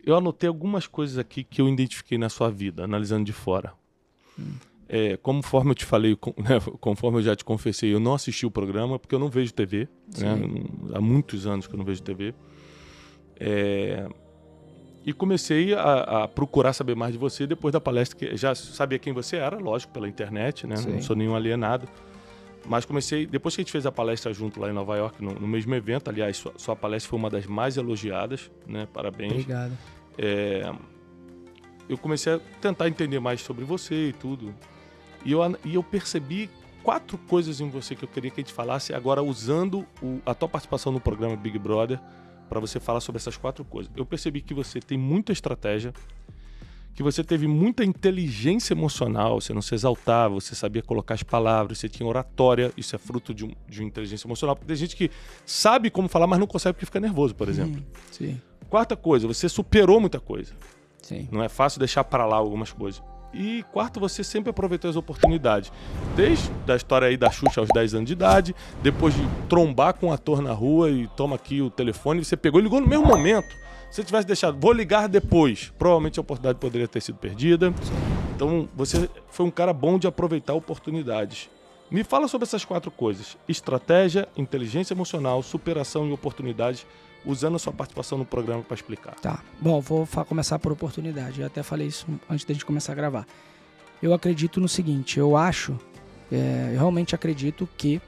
eu anotei algumas coisas aqui que eu identifiquei na sua vida, analisando de fora. Conforme eu te falei, né, conforme eu já te confessei, eu não assisti o programa porque eu não vejo TV. Né? Há muitos anos que eu não vejo TV. E comecei a procurar saber mais de você depois da palestra, que já sabia quem você era, lógico, pela internet, né? Não sou nenhum alienado. Mas comecei, depois que a gente fez a palestra junto lá em Nova York, no mesmo evento, aliás, sua palestra foi uma das mais elogiadas, né? Parabéns. Obrigado. Eu comecei a tentar entender mais sobre você e tudo. E eu percebi 4 coisas em você que eu queria que a gente falasse, agora usando a tua participação no programa Big Brother, para você falar sobre essas 4 coisas. Eu percebi que você tem muita estratégia, que você teve muita inteligência emocional, você não se exaltava, você sabia colocar as palavras, você tinha oratória, isso é fruto de uma inteligência emocional, porque tem gente que sabe como falar, mas não consegue porque fica nervoso, por exemplo. Sim. 4ª coisa, você superou muita coisa. Sim. Não é fácil deixar para lá algumas coisas. E 4º, você sempre aproveitou as oportunidades. Desde a história aí da Xuxa aos 10 anos de idade, depois de trombar com um ator na rua e toma aqui o telefone, você pegou e ligou no mesmo momento. Se você tivesse deixado, vou ligar depois, provavelmente a oportunidade poderia ter sido perdida. Então, você foi um cara bom de aproveitar oportunidades. Me fala sobre essas 4 coisas. Estratégia, inteligência emocional, superação e oportunidades, usando a sua participação no programa para explicar. Tá. Bom, vou começar por oportunidade. Eu até falei isso antes da gente começar a gravar. Eu acredito no seguinte, eu realmente acredito que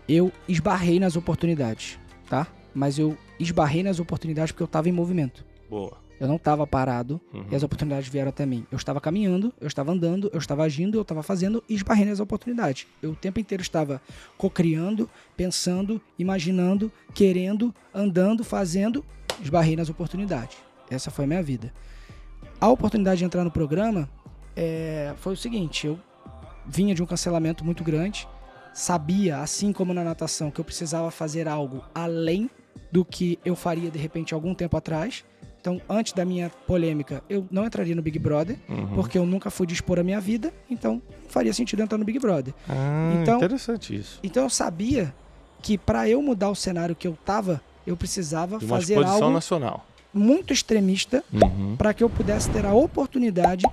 eu esbarrei nas oportunidades, tá? Mas eu esbarrei nas oportunidades porque eu estava em movimento. Boa. Eu não estava parado e as oportunidades vieram até mim. Eu estava caminhando, eu estava andando, eu estava agindo, eu estava fazendo e esbarrei nas oportunidades. Eu o tempo inteiro estava cocriando, pensando, imaginando, querendo, andando, fazendo, esbarrei nas oportunidades. Essa foi a minha vida. A oportunidade de entrar no programa foi o seguinte, eu vinha de um cancelamento muito grande, sabia, assim como na natação, que eu precisava fazer algo além do que eu faria de repente algum tempo atrás. Então, antes da minha polêmica, eu não entraria no Big Brother, porque eu nunca fui dispor a minha vida, então não faria sentido entrar no Big Brother. Então, interessante isso. Então eu sabia que para eu mudar o cenário que eu tava, eu precisava de uma fazer exposição algo nacional muito extremista para que eu pudesse ter a oportunidade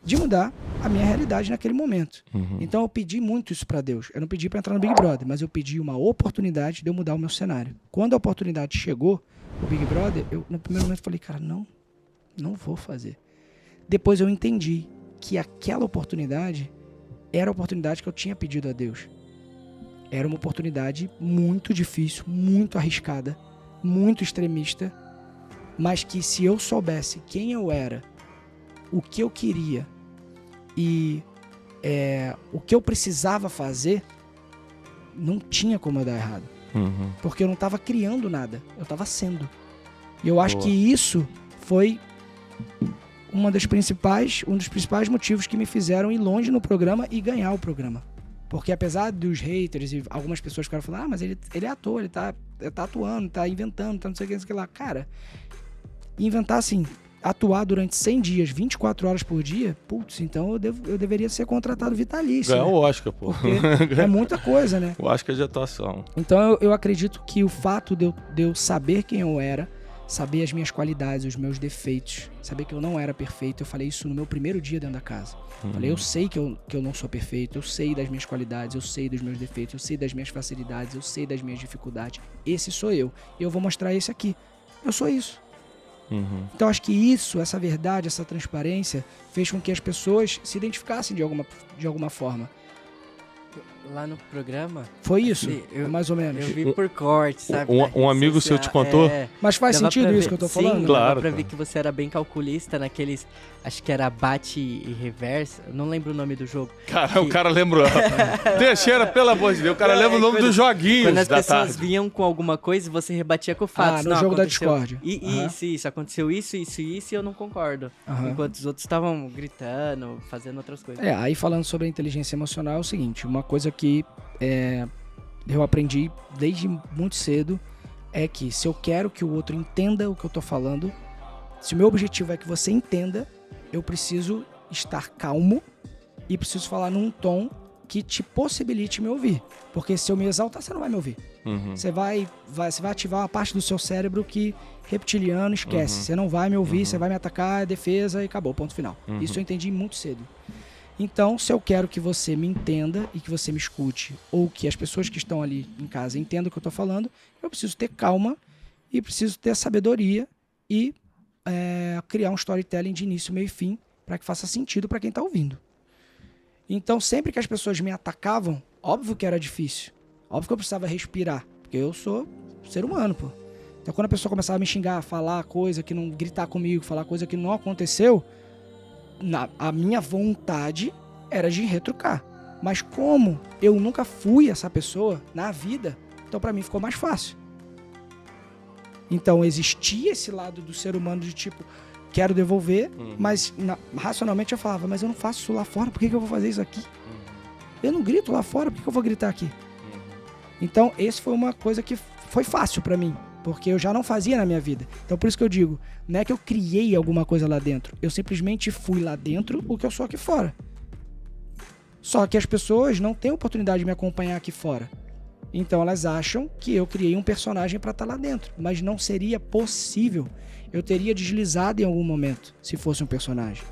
de mudar a minha realidade naquele momento. Então eu pedi muito isso para Deus. Eu não pedi para entrar no Big Brother, mas eu pedi uma oportunidade de eu mudar o meu cenário. Quando a oportunidade chegou, o Big Brother, eu no primeiro momento falei, cara, não vou fazer. Depois eu entendi que aquela oportunidade era a oportunidade que eu tinha pedido a Deus. Era uma oportunidade muito difícil, muito arriscada, muito extremista, mas que se eu soubesse quem eu era, o que eu queria e o que eu precisava fazer, não tinha como eu dar errado. Porque eu não estava criando nada, eu estava sendo. E eu acho que isso foi um dos principais motivos que me fizeram ir longe no programa e ganhar o programa. Porque apesar dos haters e algumas pessoas ficaram falando, mas ele é ator, ele tá atuando, tá inventando, tá não sei o que lá. Cara, inventar assim, atuar durante 100 dias, 24 horas por dia, putz, então eu deveria ser contratado vitalício. Ganhar o Oscar, pô. Porque é muita coisa, né? O Oscar de atuação. Então eu acredito que o fato de eu saber quem eu era, saber as minhas qualidades, os meus defeitos, saber que eu não era perfeito, eu falei isso no meu primeiro dia dentro da casa. Falei, eu sei que eu não sou perfeito, eu sei das minhas qualidades, eu sei dos meus defeitos, eu sei das minhas facilidades, eu sei das minhas dificuldades. Esse sou eu. E eu vou mostrar esse aqui. Eu sou isso. Então acho que isso, essa verdade, essa transparência fez com que as pessoas se identificassem de alguma forma. Lá no programa... Foi isso? Sim, mais ou menos. Eu vi por corte, sabe? Um amigo seu te contou? Mas faz sentido isso que eu tô falando? Sim, claro. Dava pra ver que você era bem calculista naqueles... Acho que era bate e reversa. Eu não lembro o nome do jogo. Cara, o cara lembrou. Teixeira, pelo amor de Deus, o cara lembra o nome dos joguinhos quando as da pessoas tarde. vinham com alguma coisa, você rebatia com fatos. No jogo da Discord. Isso. Aconteceu isso e eu não concordo. Enquanto os outros estavam gritando, fazendo outras coisas. Aí falando sobre a inteligência emocional é o seguinte, uma coisa que eu aprendi desde muito cedo é que se eu quero que o outro entenda o que eu tô falando, se o meu objetivo é que você entenda, eu preciso estar calmo e preciso falar num tom que te possibilite me ouvir. Porque se eu me exaltar, você não vai me ouvir. Você vai ativar uma parte do seu cérebro que reptiliano esquece. Você não vai me ouvir, você vai me atacar, é defesa e acabou, ponto final. Isso eu entendi muito cedo. Então, se eu quero que você me entenda e que você me escute, ou que as pessoas que estão ali em casa entendam o que eu estou falando, eu preciso ter calma e preciso ter sabedoria e criar um storytelling de início, meio e fim, para que faça sentido para quem está ouvindo. Então, sempre que as pessoas me atacavam, óbvio que era difícil. Óbvio que eu precisava respirar, porque eu sou ser humano, pô. Então, quando a pessoa começava a me xingar, falar coisa que não... gritar comigo, falar coisa que não aconteceu, a minha vontade era de retrucar. Mas como eu nunca fui essa pessoa na vida, então pra mim ficou mais fácil. Então, existia esse lado do ser humano de tipo... quero devolver, mas racionalmente eu falava, mas eu não faço isso lá fora, por que eu vou fazer isso aqui? Eu não grito lá fora, por que eu vou gritar aqui? Então, esse foi uma coisa que foi fácil pra mim, porque eu já não fazia na minha vida. Então, por isso que eu digo, não é que eu criei alguma coisa lá dentro, eu simplesmente fui lá dentro o que eu sou aqui fora. Só que as pessoas não têm oportunidade de me acompanhar aqui fora. Então, elas acham que eu criei um personagem pra estar lá dentro, mas não seria possível. Eu teria deslizado em algum momento, se fosse um personagem.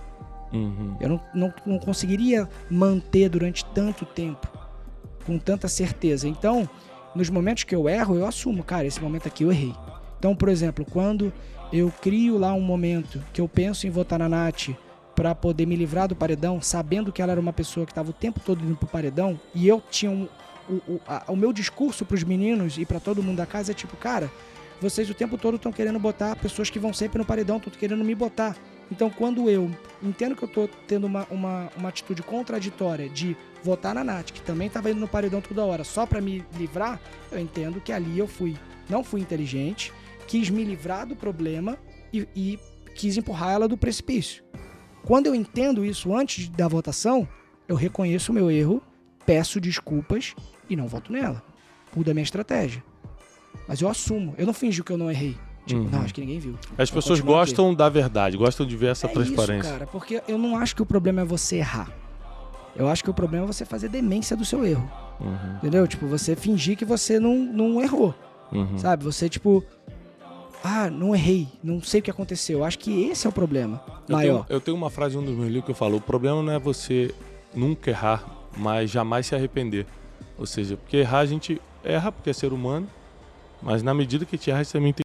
Eu não conseguiria manter durante tanto tempo, com tanta certeza. Então, nos momentos que eu erro, eu assumo, cara, esse momento aqui eu errei. Então, por exemplo, quando eu crio lá um momento que eu penso em votar na Nath para poder me livrar do paredão, sabendo que ela era uma pessoa que estava o tempo todo indo pro paredão, e eu tinha o meu discurso pros meninos e para todo mundo da casa é tipo, cara... vocês o tempo todo estão querendo botar pessoas que vão sempre no paredão, estão querendo me botar. Então, quando eu entendo que eu estou tendo uma atitude contraditória de votar na Nath, que também estava indo no paredão toda hora, só para me livrar, eu entendo que ali eu não fui inteligente, quis me livrar do problema e quis empurrar ela do precipício. Quando eu entendo isso antes da votação, eu reconheço o meu erro, peço desculpas e não voto nela. Mudo a minha estratégia. Mas eu assumo, eu não finjo que eu não errei. Tipo, não, acho que ninguém viu. As pessoas gostam da verdade, gostam de ver essa transparência. Isso, cara, porque eu não acho que o problema é você errar. Eu acho que o problema é você fazer demência do seu erro. Entendeu? Tipo, você fingir que você não errou. Sabe? Você, tipo... não errei, não sei o que aconteceu. Eu acho que esse é o problema maior. Eu tenho uma frase em um dos meus livros que eu falo, o problema não é você nunca errar, mas jamais se arrepender. Ou seja, porque errar a gente erra porque é ser humano, mas na medida que te erra, você também tem